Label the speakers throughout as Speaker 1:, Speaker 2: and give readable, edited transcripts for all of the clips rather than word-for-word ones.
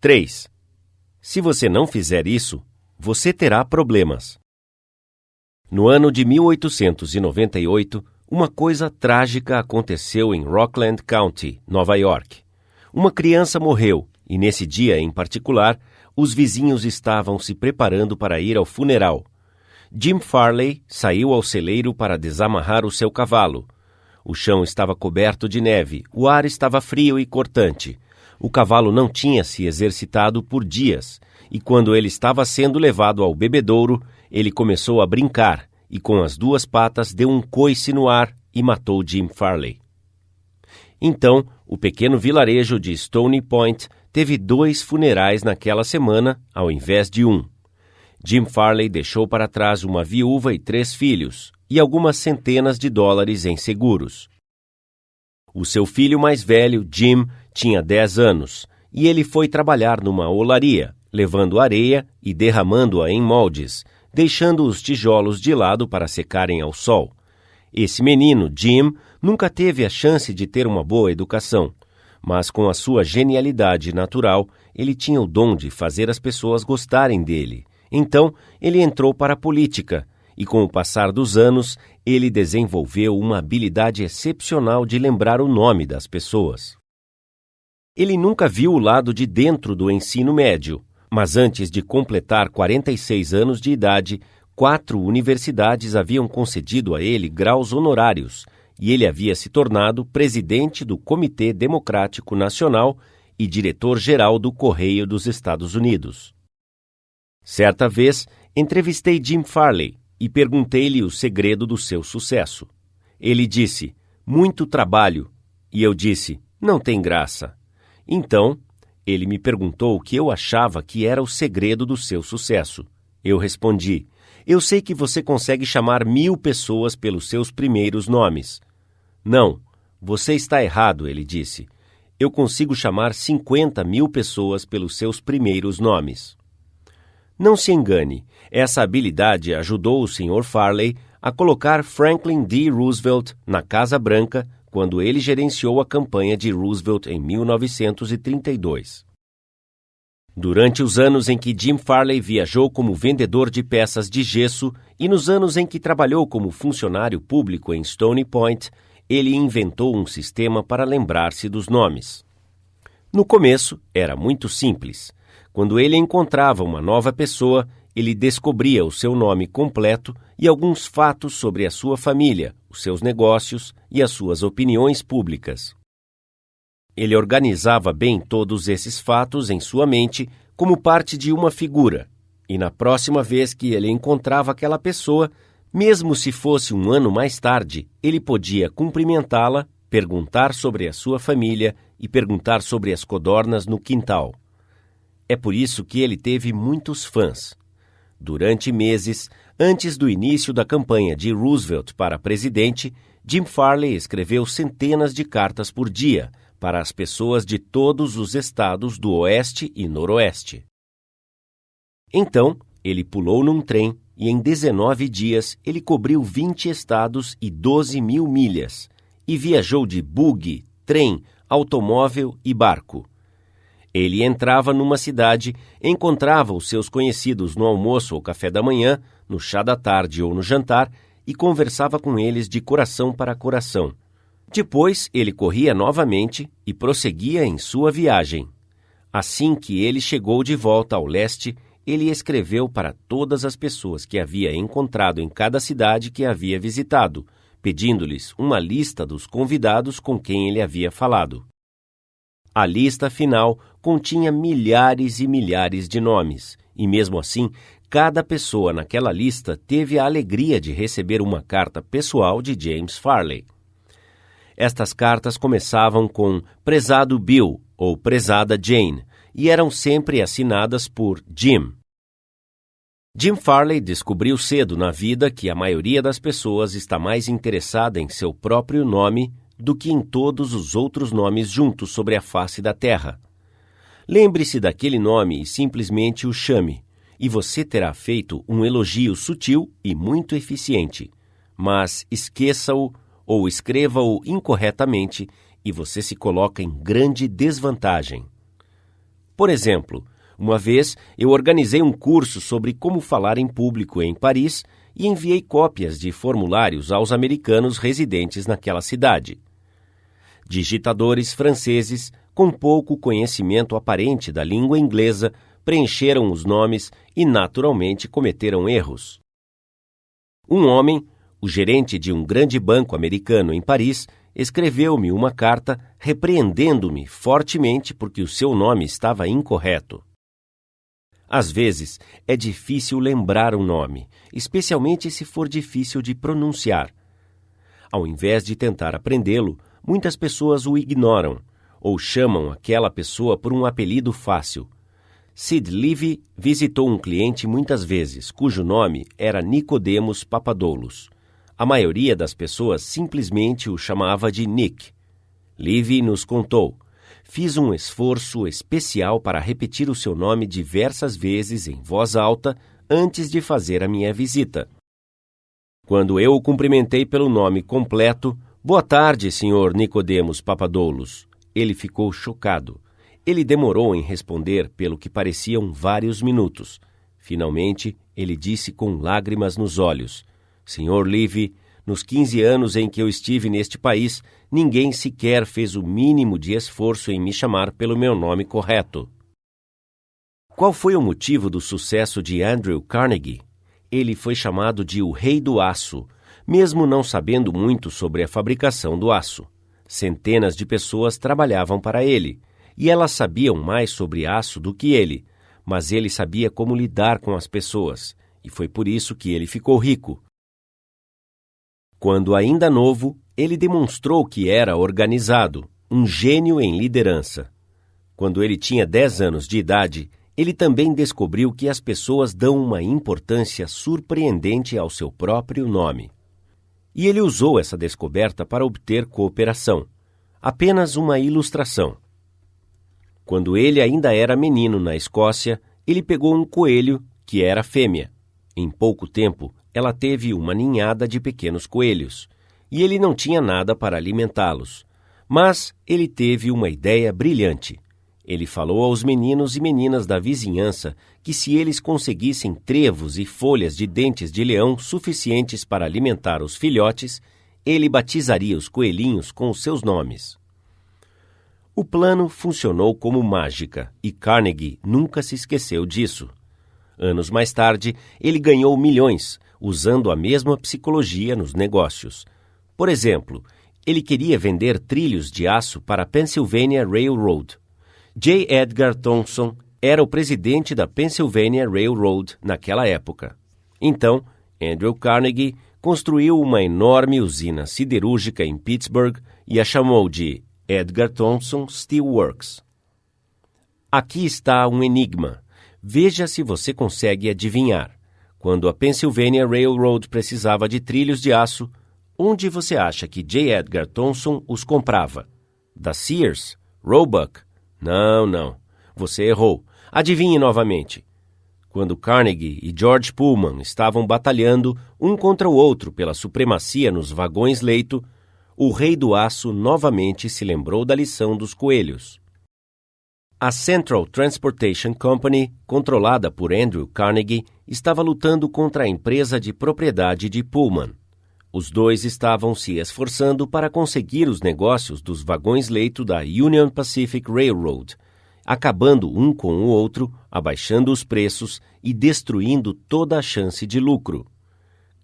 Speaker 1: 3. Se você não fizer isso, você terá problemas. No ano de 1898, uma coisa trágica aconteceu em Rockland County, Nova York. Uma criança morreu e, nesse dia em particular, os vizinhos estavam se preparando para ir ao funeral. Jim Farley saiu ao celeiro para desamarrar o seu cavalo. O chão estava coberto de neve, o ar estava frio e cortante. O cavalo não tinha se exercitado por dias, e quando ele estava sendo levado ao bebedouro, ele começou a brincar e com as duas patas deu um coice no ar e matou Jim Farley. Então, o pequeno vilarejo de Stony Point teve 2 funerais naquela semana, ao invés de um. Jim Farley deixou para trás uma viúva e 3 filhos, e algumas centenas de dólares em seguros. O seu filho mais velho, Jim, tinha 10 anos, e ele foi trabalhar numa olaria, levando areia e derramando-a em moldes, deixando os tijolos de lado para secarem ao sol. Esse menino, Jim, nunca teve a chance de ter uma boa educação, mas com a sua genialidade natural, ele tinha o dom de fazer as pessoas gostarem dele. Então, ele entrou para a política, e com o passar dos anos, ele desenvolveu uma habilidade excepcional de lembrar o nome das pessoas. Ele nunca viu o lado de dentro do ensino médio, mas antes de completar 46 anos de idade, 4 universidades haviam concedido a ele graus honorários, e ele havia se tornado presidente do Comitê Democrático Nacional e diretor-geral do Correio dos Estados Unidos. Certa vez, entrevistei Jim Farley e perguntei-lhe o segredo do seu sucesso. Ele disse, muito trabalho, e eu disse, não tem graça. Então, ele me perguntou o que eu achava que era o segredo do seu sucesso. Eu respondi, eu sei que você consegue chamar 1000 pessoas pelos seus primeiros nomes. Não, você está errado, ele disse. Eu consigo chamar 50.000 pessoas pelos seus primeiros nomes. Não se engane, essa habilidade ajudou o Sr. Farley a colocar Franklin D. Roosevelt na Casa Branca quando ele gerenciou a campanha de Roosevelt em 1932. Durante os anos em que Jim Farley viajou como vendedor de peças de gesso e nos anos em que trabalhou como funcionário público em Stony Point, ele inventou um sistema para lembrar-se dos nomes. No começo, era muito simples. Quando ele encontrava uma nova pessoa, ele descobria o seu nome completo e alguns fatos sobre a sua família, os seus negócios e as suas opiniões públicas. Ele organizava bem todos esses fatos em sua mente como parte de uma figura, e na próxima vez que ele encontrava aquela pessoa, mesmo se fosse um ano mais tarde, ele podia cumprimentá-la, perguntar sobre a sua família e perguntar sobre as codornas no quintal. É por isso que ele teve muitos fãs. Durante meses, antes do início da campanha de Roosevelt para presidente, Jim Farley escreveu centenas de cartas por dia para as pessoas de todos os estados do Oeste e Noroeste. Então, ele pulou num trem e em 19 dias ele cobriu 20 estados e 12.000 milhas e viajou de buggy, trem, automóvel e barco. Ele entrava numa cidade, encontrava os seus conhecidos no almoço ou café da manhã, no chá da tarde ou no jantar e conversava com eles de coração para coração. Depois, ele corria novamente e prosseguia em sua viagem. Assim que ele chegou de volta ao leste, ele escreveu para todas as pessoas que havia encontrado em cada cidade que havia visitado, pedindo-lhes uma lista dos convidados com quem ele havia falado. A lista final continha milhares e milhares de nomes, e mesmo assim, cada pessoa naquela lista teve a alegria de receber uma carta pessoal de James Farley. Estas cartas começavam com Prezado Bill ou Prezada Jane, e eram sempre assinadas por Jim. Jim Farley descobriu cedo na vida que a maioria das pessoas está mais interessada em seu próprio nome do que em todos os outros nomes juntos sobre a face da terra. Lembre-se daquele nome e simplesmente o chame, e você terá feito um elogio sutil e muito eficiente. Mas esqueça-o ou escreva-o incorretamente e você se coloca em grande desvantagem. Por exemplo, uma vez eu organizei um curso sobre como falar em público em Paris e enviei cópias de formulários aos americanos residentes naquela cidade. Digitadores franceses, com pouco conhecimento aparente da língua inglesa, preencheram os nomes e naturalmente cometeram erros. Um homem, o gerente de um grande banco americano em Paris, escreveu-me uma carta repreendendo-me fortemente porque o seu nome estava incorreto. Às vezes, é difícil lembrar um nome, especialmente se for difícil de pronunciar. Ao invés de tentar aprendê-lo, muitas pessoas o ignoram ou chamam aquela pessoa por um apelido fácil. Sid Levy visitou um cliente muitas vezes, cujo nome era Nicodemos Papadoulos. A maioria das pessoas simplesmente o chamava de Nick. Levy nos contou: fiz um esforço especial para repetir o seu nome diversas vezes em voz alta antes de fazer a minha visita. Quando eu o cumprimentei pelo nome completo, "Boa tarde, Sr. Nicodemos Papadoulos", ele ficou chocado. Ele demorou em responder pelo que pareciam vários minutos. Finalmente, ele disse com lágrimas nos olhos: "Sr. Levy, nos 15 anos em que eu estive neste país, ninguém sequer fez o mínimo de esforço em me chamar pelo meu nome correto." Qual foi o motivo do sucesso de Andrew Carnegie? Ele foi chamado de o Rei do Aço, mesmo não sabendo muito sobre a fabricação do aço. Centenas de pessoas trabalhavam para ele, e elas sabiam mais sobre aço do que ele, mas ele sabia como lidar com as pessoas, e foi por isso que ele ficou rico. Quando ainda novo, ele demonstrou que era organizado, um gênio em liderança. Quando ele tinha 10 anos de idade, ele também descobriu que as pessoas dão uma importância surpreendente ao seu próprio nome. E ele usou essa descoberta para obter cooperação. Apenas uma ilustração. Quando ele ainda era menino na Escócia, ele pegou um coelho que era fêmea. Em pouco tempo, ela teve uma ninhada de pequenos coelhos, e ele não tinha nada para alimentá-los. Mas ele teve uma ideia brilhante. Ele falou aos meninos e meninas da vizinhança que se eles conseguissem trevos e folhas de dentes de leão suficientes para alimentar os filhotes, ele batizaria os coelhinhos com os seus nomes. O plano funcionou como mágica, e Carnegie nunca se esqueceu disso. Anos mais tarde, ele ganhou milhões, usando a mesma psicologia nos negócios. Por exemplo, ele queria vender trilhos de aço para a Pennsylvania Railroad. J. Edgar Thomson era o presidente da Pennsylvania Railroad naquela época. Então, Andrew Carnegie construiu uma enorme usina siderúrgica em Pittsburgh e a chamou de Edgar Thomson Steel Works. Aqui está um enigma. Veja se você consegue adivinhar. Quando a Pennsylvania Railroad precisava de trilhos de aço, onde você acha que J. Edgar Thomson os comprava? Da Sears? Roebuck? Não. Você errou. Adivinhe novamente. Quando Carnegie e George Pullman estavam batalhando um contra o outro pela supremacia nos vagões-leito, o Rei do Aço novamente se lembrou da lição dos coelhos. A Central Transportation Company, controlada por Andrew Carnegie, estava lutando contra a empresa de propriedade de Pullman. Os dois estavam se esforçando para conseguir os negócios dos vagões-leito da Union Pacific Railroad, acabando um com o outro, abaixando os preços e destruindo toda a chance de lucro.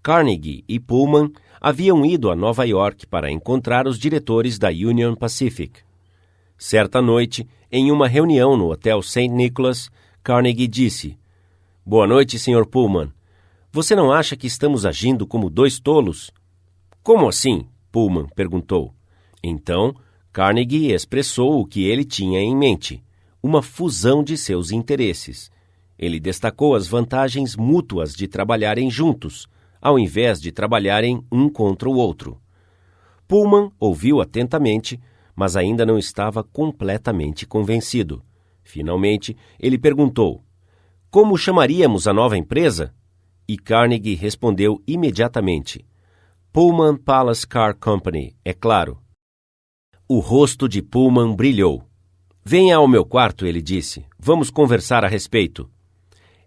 Speaker 1: Carnegie e Pullman haviam ido a Nova York para encontrar os diretores da Union Pacific. Certa noite, em uma reunião no Hotel St. Nicholas, Carnegie disse: "Boa noite, Sr. Pullman. Você não acha que estamos agindo como dois tolos?" "Como assim?" Pullman perguntou. Então, Carnegie expressou o que ele tinha em mente: uma fusão de seus interesses. Ele destacou as vantagens mútuas de trabalharem juntos, ao invés de trabalharem um contra o outro. Pullman ouviu atentamente, mas ainda não estava completamente convencido. Finalmente, ele perguntou: "Como chamaríamos a nova empresa?" E Carnegie respondeu imediatamente: "Pullman Palace Car Company, é claro." O rosto de Pullman brilhou. Venha ao meu quarto, ele disse. Vamos conversar a respeito.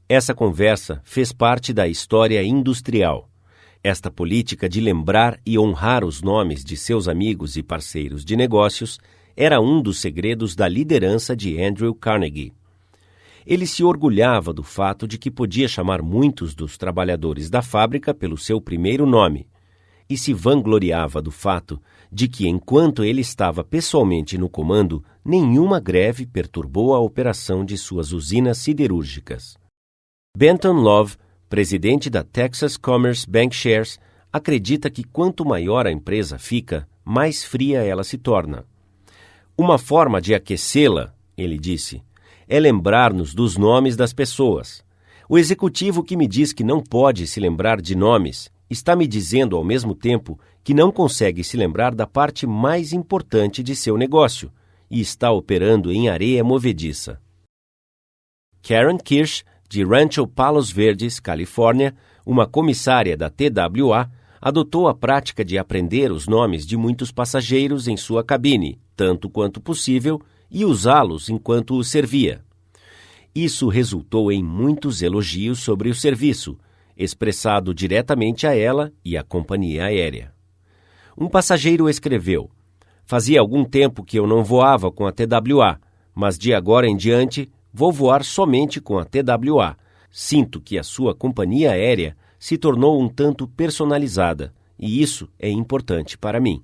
Speaker 1: Essa conversa fez parte da história industrial. Esta política de lembrar e honrar os nomes de seus amigos e parceiros de negócios era um dos segredos da liderança de Andrew Carnegie. Ele se orgulhava do fato de que podia chamar muitos dos trabalhadores da fábrica pelo seu primeiro nome e se vangloriava do fato de que, enquanto ele estava pessoalmente no comando, nenhuma greve perturbou a operação de suas usinas siderúrgicas. Benton Love, presidente da Texas Commerce Bancshares, acredita que quanto maior a empresa fica, mais fria ela se torna. Uma forma de aquecê-la, ele disse, é lembrar-nos dos nomes das pessoas. O executivo que me diz que não pode se lembrar de nomes está me dizendo ao mesmo tempo que não consegue se lembrar da parte mais importante de seu negócio e está operando em areia movediça. Karen Kirsch, de Rancho Palos Verdes, Califórnia, uma comissária da TWA, adotou a prática de aprender os nomes de muitos passageiros em sua cabine, tanto quanto possível, e usá-los enquanto os servia. Isso resultou em muitos elogios sobre o serviço, expressado diretamente a ela e à companhia aérea. Um passageiro escreveu: "Fazia algum tempo que eu não voava com a TWA, mas de agora em diante vou voar somente com a TWA. Sinto que a sua companhia aérea se tornou um tanto personalizada, e isso é importante para mim.